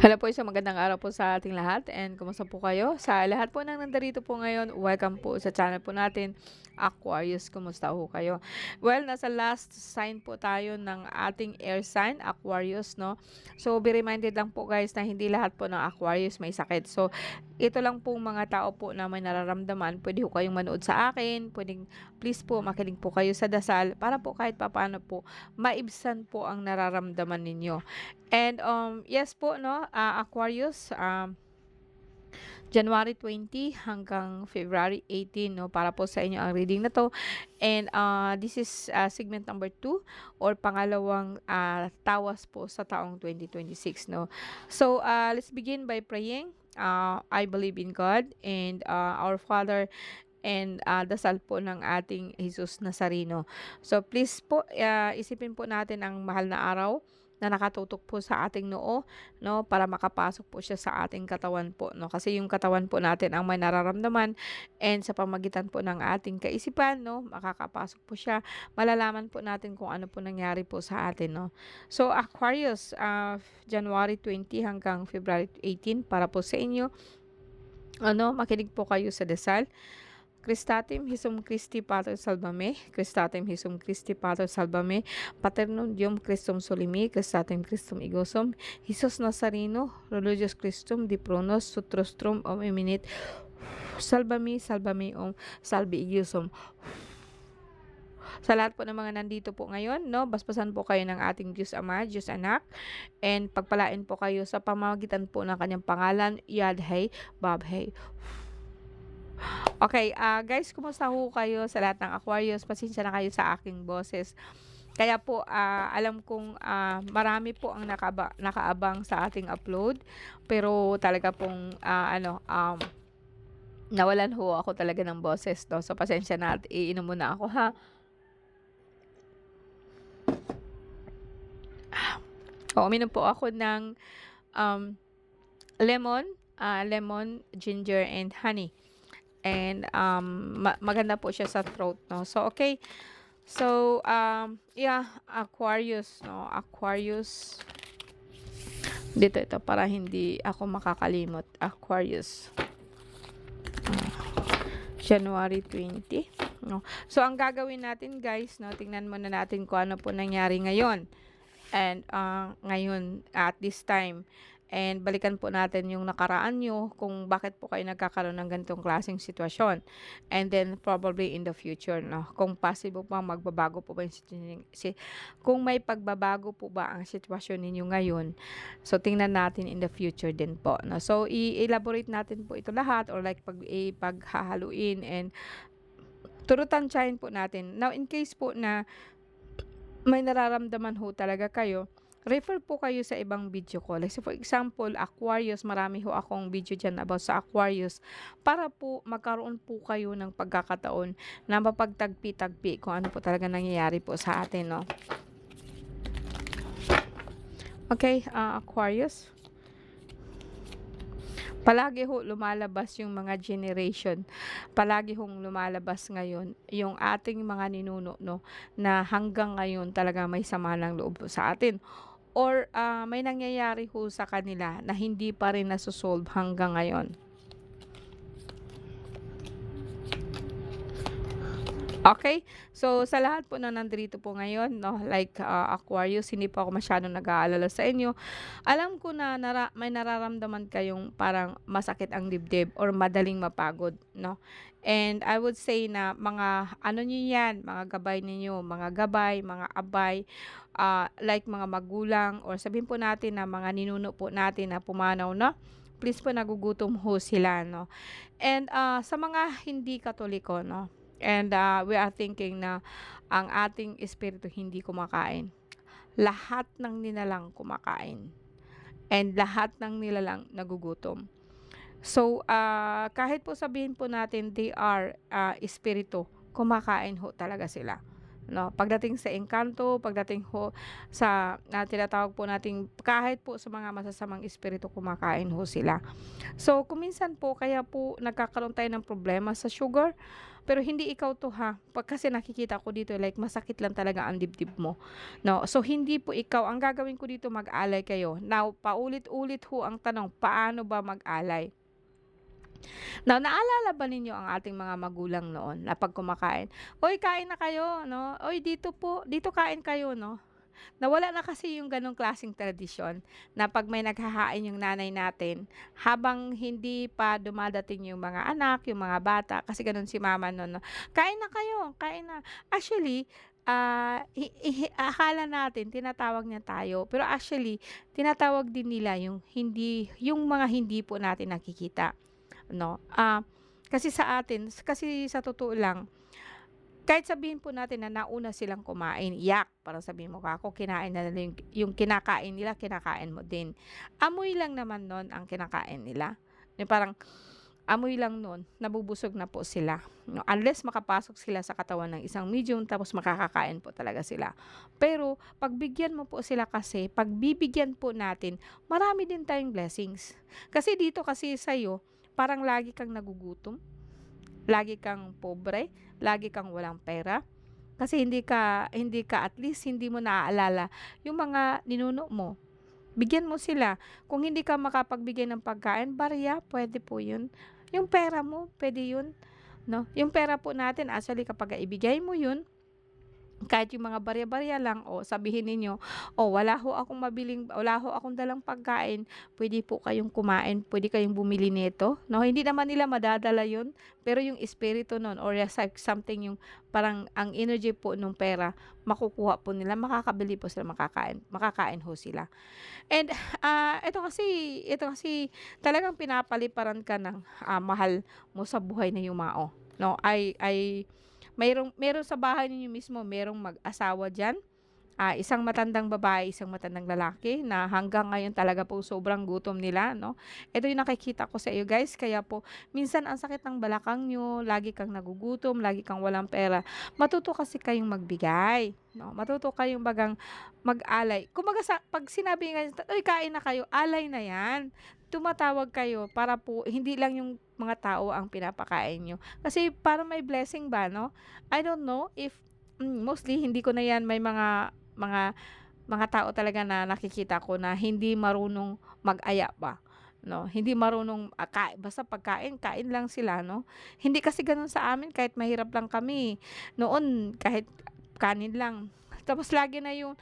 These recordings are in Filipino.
Hello po, isang magandang araw po sa ating lahat and kumusta po kayo? Sa lahat po ng nandarito po ngayon, welcome po sa channel po natin, Aquarius. Kumusta po kayo? Well, nasa last sign po tayo ng ating air sign, Aquarius, no? So, be reminded lang po guys na hindi lahat po ng Aquarius may sakit. So, ito lang po mga tao po na may nararamdaman, pwede po kayong manood sa akin, pwedeng please po makinig po kayo sa dasal para po kahit papaano po maibsan po ang nararamdaman ninyo. And yes po no, Aquarius, January 20 hanggang February 18 no, para po sa inyo ang reading na to. And this is segment number 2 or pangalawang tawas po sa taong 2026 no. So let's begin by praying. I believe in God and our Father and dasal po ng ating Jesus Nazareno. So please po isipin po natin ang mahal na araw na nakatutok po sa ating noo, no, para makapasok po siya sa ating katawan po, no, kasi yung katawan po natin ang may nararamdaman and sa pamagitan po ng ating kaisipan, no, makakapasok po siya, malalaman po natin kung ano po nangyari po sa atin, no. So Aquarius, January 20 hanggang February 18 para po sa inyo, ano, makinig po kayo sa dasal. Cristatim Hisum Christi Pater Salvame, Cristatim Hisum Christi Pater Salvame, Paternum Deum Christum Solimi, Cristatim Christum Igosum, Jesus Nazareno, Religious Christum, Di Pronos, Sutrostrum, Om Eminit, Salvame, Salvame, Om, Salvi Igosum. Sa lahat po ng mga nandito po ngayon, no, basbasan po kayo ng ating Diyos Ama, Diyos Anak, and pagpalain po kayo sa pamamagitan po ng kanyang pangalan, Yadhay, Babhay. Okay, guys, kumusta ho kayo sa lahat ng Aquarius? Pasensya na kayo sa aking boses. Kaya po, alam kong marami po ang nakaabang sa ating upload. Pero talaga pong, nawalan ho ako talaga ng boses. No? So, pasensya na at iinom muna ako, ha? Uminom po ako ng lemon, ginger, and honey. And maganda po siya sa throat, no? So, okay. So, yeah, Aquarius, no? Aquarius. Dito ito para hindi ako makakalimot. Aquarius. January 20. No? So, ang gagawin natin, guys, no? Tingnan muna natin kung ano po nangyari ngayon. And ngayon, at this time. And balikan po natin yung nakaraan nyo kung bakit po kayo nagkakaroon ng ganitong klaseng sitwasyon. And then probably in the future, no? Kung possible pa magbabago po ba yung sitwasyon, kung may pagbabago po ba ang sitwasyon ninyo ngayon. So tingnan natin in the future din po, no? So i-elaborate natin po ito lahat or like paghahaluin and turutansyahin po natin. Now in case po na may nararamdaman ho talaga kayo, refer po kayo sa ibang video ko. Like for example, Aquarius, marami ho akong video dyan about sa Aquarius para po magkaroon po kayo ng pagkakataon na mapagtagpi-tagpi kung ano po talaga nangyayari po sa atin, no? Okay, Aquarius. Palagi ho lumalabas yung mga generation. Palagi hong lumalabas ngayon yung ating mga ninuno, no, na hanggang ngayon talaga may sama ng loob sa atin. Or may nangyayari ho sa kanila na hindi pa rin nasosolve hanggang ngayon. Okay? So, sa lahat po na nandito po ngayon, no, like Aquarius, hindi po ako masyadong nag-aalala sa inyo. Alam ko na may nararamdaman kayong parang masakit ang dibdib or madaling mapagod, no? And I would say na mga ano niyo yan, mga gabay ninyo, mga gabay, mga abay, like mga magulang or sabihin po natin na mga ninuno po natin na pumanaw na, please po nagugutom ho sila, no? And sa mga hindi Katoliko, no? And we are thinking na ang ating espiritu hindi kumakain. Lahat ng nilalang kumakain. And lahat ng nilalang nagugutom. So, kahit po sabihin po natin they are espiritu, kumakain ho talaga sila. no? Pagdating sa engkanto, pagdating ho sa tinatawag po nating kahit po sa mga masasamang espiritu kumakain ho sila. So, kung minsan po kaya po nagkakaroon tayo ng problema sa sugar, pero hindi ikaw 'to ha, kasi nakikita ko dito like masakit lang talaga ang dibdib mo, 'no. So, hindi po ikaw, ang gagawin ko dito mag-alay kayo. Now, paulit-ulit ho ang tanong, paano ba mag-alay? Now, naalala ba ninyo ang ating mga magulang noon na 'pag kumakain, "Uy, kain na kayo," 'no, "Uy, dito po, dito kain kayo," 'no. Nawala na kasi yung gano'ng klaseng tradisyon na 'pag may naghahain yung nanay natin, habang hindi pa dumadating yung mga anak, yung mga bata, kasi gano'n si mama no'n 'no, "Kain na kayo, kain na." Actually, akala natin tinatawag niya tayo, pero actually tinatawag din nila yung mga hindi po natin nakikita, 'no. Kasi sa atin, kasi sa totoo lang, kahit sabihin po natin na nauna silang kumain, yak, parang sabihin mo, "Kako kinain na nila yung kinakain nila, kinakain mo din." Amoy lang naman nun ang kinakain nila, yung parang amoy lang nun, nabubusog na po sila, 'no, unless makapasok sila sa katawan ng isang medium tapos makakakain po talaga sila. Pero pagbigyan mo po sila, kasi pagbibigyan po natin, marami din tayong blessings. Kasi dito kasi sa'yo, parang lagi kang nagugutom, lagi kang pobre, lagi kang walang pera, kasi hindi ka at least hindi mo naaalala yung mga ninuno mo. Bigyan mo sila. Kung hindi ka makapagbigay ng pagkain, barya, puwede po 'yun. Yung pera mo, puwede 'yun, 'no? Yung pera po natin actually kapagka ibigay mo 'yun, kahit yung mga barya-barya lang, o sabihin ninyo, "Oh, wala ho akong dalang pagkain, puwede po kayong kumain, puwede kayong bumili nito." 'No, hindi naman nila madadala 'yun, pero yung espiritu nun, or yes, like something, yung parang ang energy po nung pera makukuha po nila, makakabili po sila, makakain ho sila. And, ito kasi talagang pinapaliparan ka ng, mahal mo sa buhay na yumao, 'no. Mayroong sa bahay ninyo mismo, merong mag-asawa diyan, isang matandang babae, isang matandang lalaki na hanggang ngayon talaga po sobrang gutom nila, 'no. Ito yung nakikita ko sa iyo guys, kaya po minsan ang sakit ng balakang niyo, lagi kang nagugutom, lagi kang walang pera. Matuto kasi kayong magbigay, 'no, matuto kayong mag-alay. Kumbaga 'pag sinabi nga, "Uy, kain na kayo," alay na 'yan. Tumatawag kayo para po hindi lang yung mga tao ang pinapakain niyo. Kasi para may blessing ba, 'no? I don't know if mostly hindi ko na 'yan, may mga tao talaga na nakikita ko na hindi marunong mag-aya ba, 'no? Hindi marunong, basta pagkain, kain lang sila, 'no? Hindi kasi gano'n sa amin, kahit mahirap lang kami. Noon kahit kanin lang. Tapos lagi na 'yun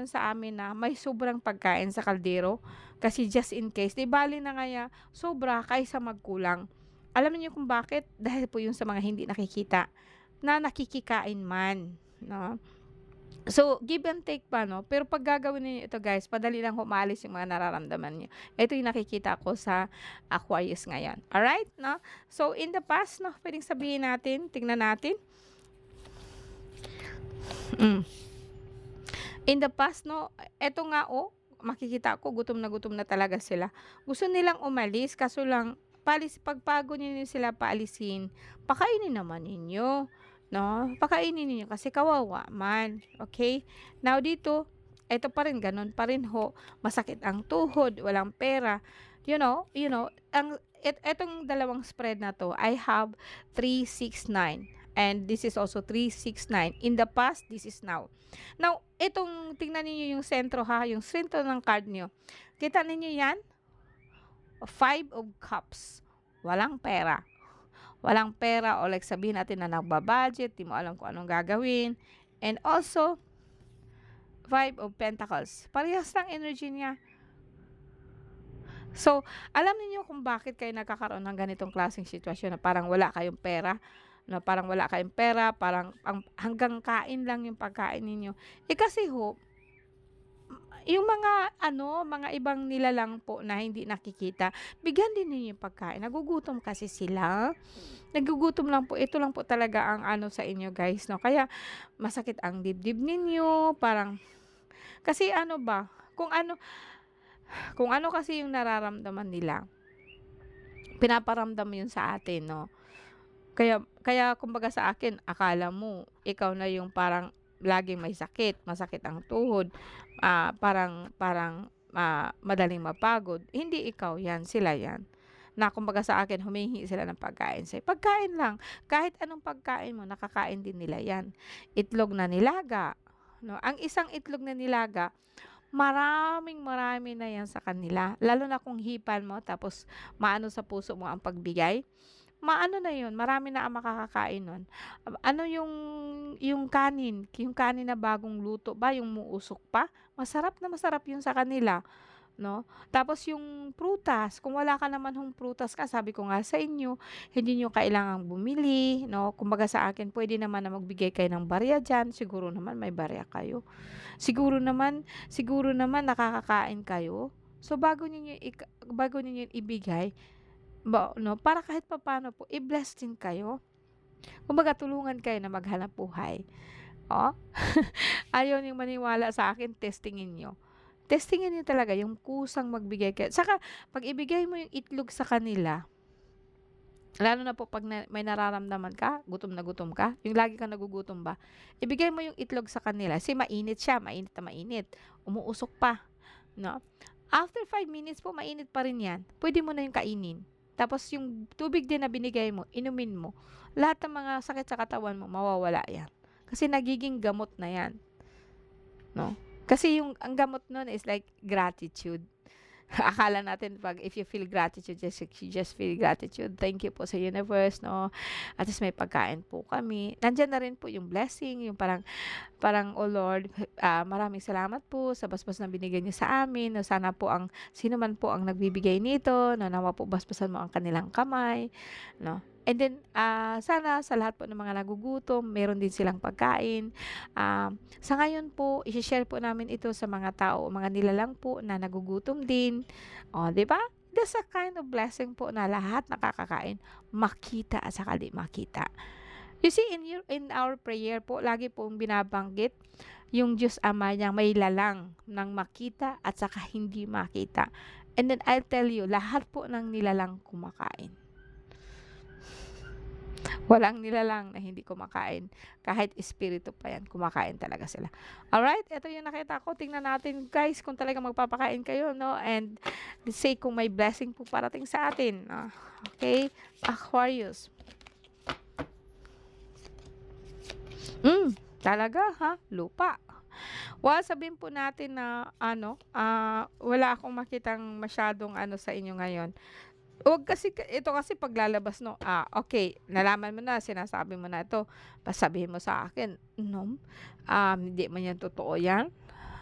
sa amin na may sobrang pagkain sa kaldero, kasi just in case, 'di bale na kaya sobra kaysa magkulang. Alam niyo kung bakit? Dahil po 'yun sa mga hindi nakikita, na nakikikain man, 'no? So, give and take pa, 'no, pero 'pag gagawin ninyo ito guys, madali lang humaalis yung mga nararamdaman niyo. Ito yung nakikita ko sa Aquarius ngayon, alright, 'no? So, in the past, 'no, puwedeng sabihin natin, tingnan natin. Hmm, in the past, 'no, eto nga, oh, makikita ko gutom na talaga sila. Gusto nilang umalis, kaso lang pagbago niyo sila paalisin, pakainin naman ninyo, 'no? Pakainin ninyo kasi kawawa man, okay. Now dito, eto pa rin, gano'n pa rin ho, masakit ang tuhod, walang pera, etong dalawang spread na 'to, I have 369, and this is also 369. In the past, this is now. Now, itong tingnan niyo yung sentro ha, yung sentro ng card niyo. Kita ninyo 'yan? Five of Cups, walang pera. Walang pera, o like sabihin natin na nagba-budget, 'di mo alam kung anong gagawin. And also, Five of Pentacles, parehas lang energy niya. So, alam niyo kung bakit kayo nagkakaroon ng ganitong klaseng sitwasyon, na parang wala kayong pera, na parang wala kayong pera, parang hanggang kain lang yung pagkain ninyo. Kasi ho, yung mga ibang nilalang po na hindi nakikita, bigyan din ninyo yung pagkain. Nagugutom kasi sila. Nagugutom lang po. Ito lang po talaga ang ano sa inyo guys, 'no. Kaya masakit ang dibdib ninyo, parang kasi ano ba, kung ano kasi yung nararamdaman nila, pinaparamdam yun sa atin, 'no. Kaya kumbaga sa akin, akala mo ikaw na yung parang laging may sakit, masakit ang tuhod, parang parang, madaling mapagod. Hindi ikaw 'yan, sila 'yan. Na kumbaga sa akin humihingi sila ng pagkain sa'yo. Pagkain lang, kahit anong pagkain mo nakakain din nila 'yan. Itlog na nilaga, 'no, ang isang itlog na nilaga, maraming-marami na 'yan sa kanila. Lalo na kung hipan mo tapos maano sa puso mo ang pagbigay. Maano na 'yun, marami na ang makakakain nun. Ano yung kanin na bagong luto ba, yung umuusok pa, masarap na masarap 'yun sa kanila, 'no. Tapos yung prutas, kung wala ka naman hong prutas ka, sabi ko nga sa inyo, hindi niyo kailangang bumili, 'no. Kumbaga sa akin, puwede naman na magbigay kayo ng barya diyan, siguro naman may barya kayo. Siguro naman nakakakain kayo. So, bago ninyo ibigay, 'no, para kahit papaano po i-bless din kayo. Kumbaga tulungan kayo na maghanap buhay, oh. Ayaw niyong maniwala sa akin, testingin niyo. Testingin niyo talaga yung kusang magbigay kayo. Saka 'pag ibigay mo yung itlog sa kanila, lalo na po 'pag may nararamdaman ka, gutom na gutom ka, yung lagi kang nagugutom ba, ibigay mo yung itlog sa kanila, kasi mainit siya, mainit na mainit, umuusok pa, 'no. After 5 minutes po mainit pa rin 'yan, puwede mo na yung kainin. Tapos yung tubig din na binigay mo, inumin mo. Lahat ng mga sakit sa katawan mo mawawala 'yan. Kasi nagiging gamot na 'yan, 'no. Kasi yung ang gamot nun is like gratitude. Akala natin 'pag if you feel gratitude, just feel gratitude. Thank you po sa universe, 'no. At least may pagkain po kami. Nandiyan na rin po yung blessing, yung parang parang, "Oh Lord, maraming salamat po sa basbas na binigay niyo sa amin, 'no. Sana po ang sino man po ang nagbibigay nito, na nawa po basbasan mo ang kanilang kamay," 'no. And then, sana sa lahat po ng mga nagugutom, meron din silang pagkain. Sa ngayon po, i-she-share po namin ito sa mga tao, mga nilalang po na nagugutom din. Oh, 'di ba? That's a kind of blessing po na lahat nakakakain, makita at saka di makita. You see, in our prayer po, lagi pong binabanggit yung Diyos Ama niyang may lalang ng makita at saka hindi makita. And then I'll tell you, lahat po ng nilalang kumakain. Walang nilalang na hindi kumakain. Kahit espiritu pa yan, kumakain talaga sila. Alright, ito yung nakita ko. Tingnan natin guys kung talaga magpapakain kayo, no? And let's say kung may blessing po parating sa atin. Okay? Aquarius. Talaga ha? Lupa. Well, sabihin po natin na wala akong makitang masyadong sa inyo ngayon. Wag kasi ito kasi paglalabas 'no, okey nalaman mo na, sinasabi mo na ito, sabihin mo sa akin, "No, hindi man 'yan totoo 'yan."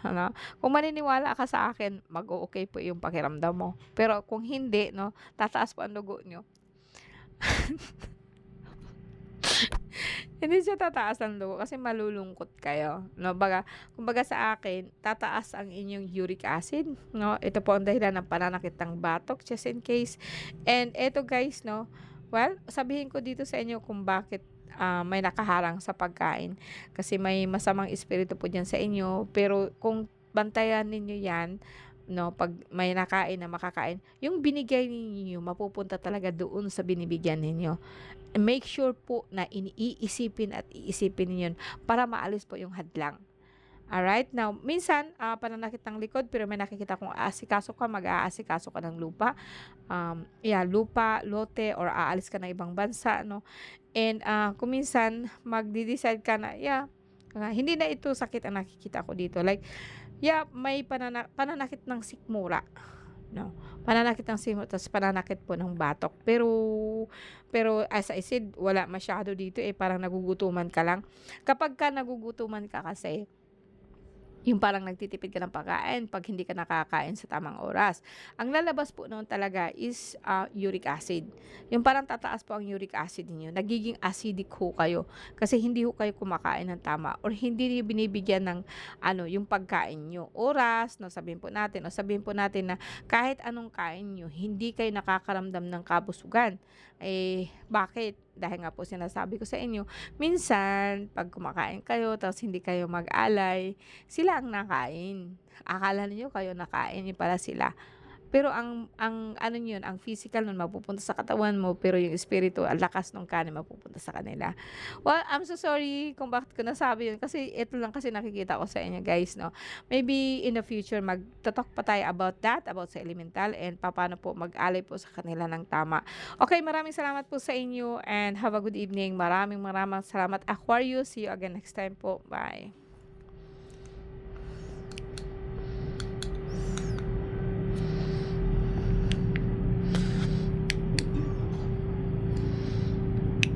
Ano, kung maniniwala ka sa akin, mag-o-okey po yung pakiramdam mo. Pero kung hindi 'no, tataas po ang dugo niyo. Hindi siya tataas ang dugo kasi malulungkot kayo 'no, kumbaga sa akin, tataas ang inyong uric acid 'no, ito po ang dahilan ng pananakit ng batok, just in case. And eto guys 'no, well, sabihin ko dito sa inyo kung bakit, may nakaharang sa pagkain. Kasi may masamang espiritu po diyan sa inyo, pero kung bantayan ninyo 'yan 'no, 'pag may nakain na makakain, yung binigay ninyo mapupunta talaga doon sa binibigyan ninyo. Make sure po na iisipin at iisipin niyo 'yun para maalis po yung hadlang. Alright, now minsan, pananakit ng likod pero may nakikita kong aasikaso ka, mag-aasikaso ka ng lupa. Yeah, lupa, lote or aalis ka ng ibang bansa 'no. And, kung minsan magde-decide ka na, yeah, hindi na ito sakit ang nakikita ko dito, like, yeah, may pananakit ng sikmura 'no, pananakit ng simot ta's pananakit po ng batok. Pero as I said, wala masyado dito, parang nagugutuman ka lang. Kapagka nagugutuman ka kasi, yung parang nagtitipid ka ng pagkain 'pag hindi ka nakakain sa tamang oras. Ang lalabas po noon talaga is, uric acid. Yung parang tataas po ang uric acid ninyo, nagiging acidic ho kayo kasi hindi ho kayo kumakain ng tama or hindi niyo binibigyan ng yung pagkain niyo oras 'no, sabihin po natin na kahit anong kain niyo, hindi kayo nakakaramdam ng kabusugan. Bakit? Dahil nga po sinasabi ko sa inyo, minsan 'pag kumakain kayo tapos hindi kayo mag-alay, sila ang nakain. Akala niyo kayo nakain, yun pala sila. Pero ang ano yun, ang physical nun mapupunta sa katawan mo, pero yung espiritu, ang lakas ng kanin mapupunta sa kanila. Well, I'm so sorry kung bakit ko nasabi yun kasi ito lang kasi nakikita ko sa inyo guys, no. Maybe in the future magto-talk pa tayo about that, about sa elemental and papaano po mag-alay po sa kanila ng tama. Okay, maraming salamat po sa inyo and have a good evening. Maraming salamat Aquarius. See you again next time po. Bye.